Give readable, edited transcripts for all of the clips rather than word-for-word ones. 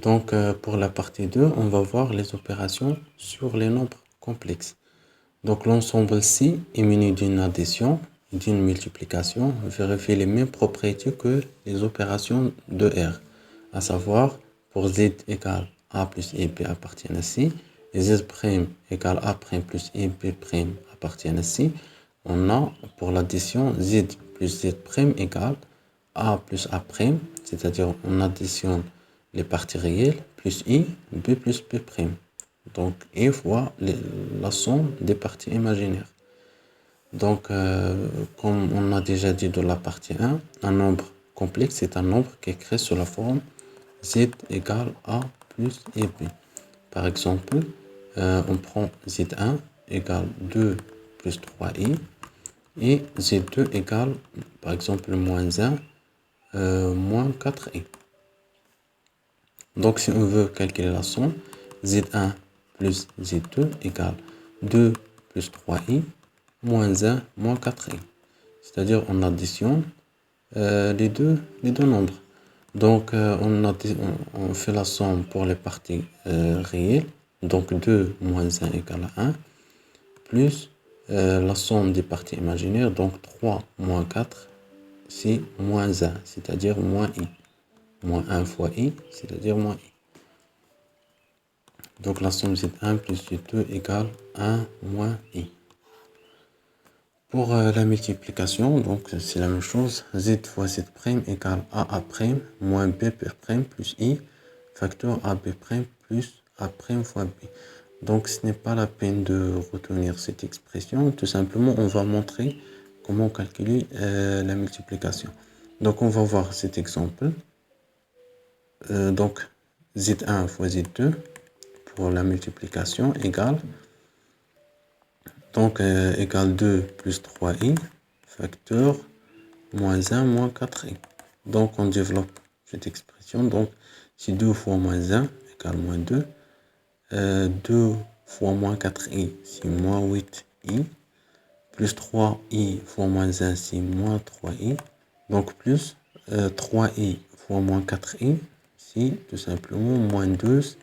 Donc, pour la partie 2, on va voir les opérations sur les nombres complexes. Donc, l'ensemble ci est muni d'une addition et d'une multiplication. Vérifie les mêmes propriétés que les opérations de R, à savoir pour z égale a plus ib appartiennent à ci, et z' égale a' plus ib' appartiennent à ci. On a pour l'addition z plus z' égale a plus a', c'est-à-dire on additionne les parties réelles, plus i, b plus b'. Donc, i fois la somme des parties imaginaires. Donc, comme on a déjà dit dans la partie 1, un nombre complexe, c'est un nombre qui est écrit sous la forme z égale a plus ib. Par exemple, on prend z1 égale 2 plus 3i et z2 égale, par exemple, moins 1 moins 4i. Donc, si on veut calculer la somme, z1 plus z2 égale 2 plus 3i moins 1 moins 4i. C'est-à-dire on additionne les deux nombres. Donc, on fait la somme pour les parties réelles. Donc, 2 moins 1 égale 1. Plus la somme des parties imaginaires. Donc, 3 moins 4, c'est moins 1, c'est-à-dire moins i. Moins 1 fois i, c'est-à-dire moins i. Donc, la somme z1 plus z2 égale 1 moins i. Pour la multiplication, donc c'est la même chose. Z fois z' égale a' moins b' plus i, facteur ab' plus a' fois b. Donc ce n'est pas la peine de retenir cette expression. Tout simplement, on va montrer comment calculer la multiplication. Donc on va voir cet exemple. Donc z1 fois z2 pour la multiplication égale égale 2 plus 3i, facteur moins 1 moins 4i. Donc, on développe cette expression. Donc, si 2 fois moins 1 égale moins 2, 2 fois moins 4i, c'est moins 8i, plus 3i fois moins 1, c'est moins 3i. Donc, plus 3i fois moins 4i, c'est tout simplement moins 12.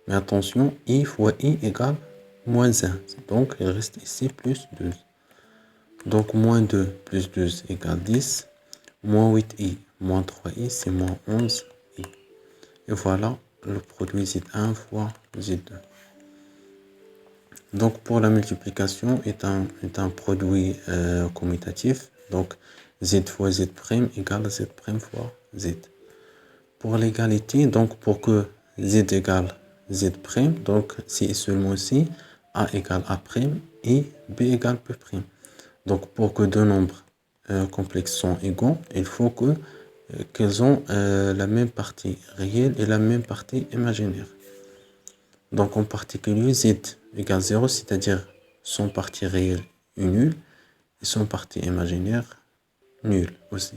Mais attention, i fois i égale moins 1. Donc, il reste ici plus 12. Donc, moins 2 plus 12 égale 10. Moins 8i moins 3i, c'est moins 11i. Et voilà le produit Z1 fois Z2. Donc, pour la multiplication est un produit commutatif. Donc, Z fois Z' égale Z' fois Z. Pour l'égalité, donc pour que Z égale Z', donc si et seulement si A égale A' et B égale B'. Donc pour que deux nombres complexes sont égaux, il faut qu'elles ont la même partie réelle et la même partie imaginaire. Donc en particulier Z égale 0, c'est-à-dire son partie réelle est nulle et son partie imaginaire nulle aussi.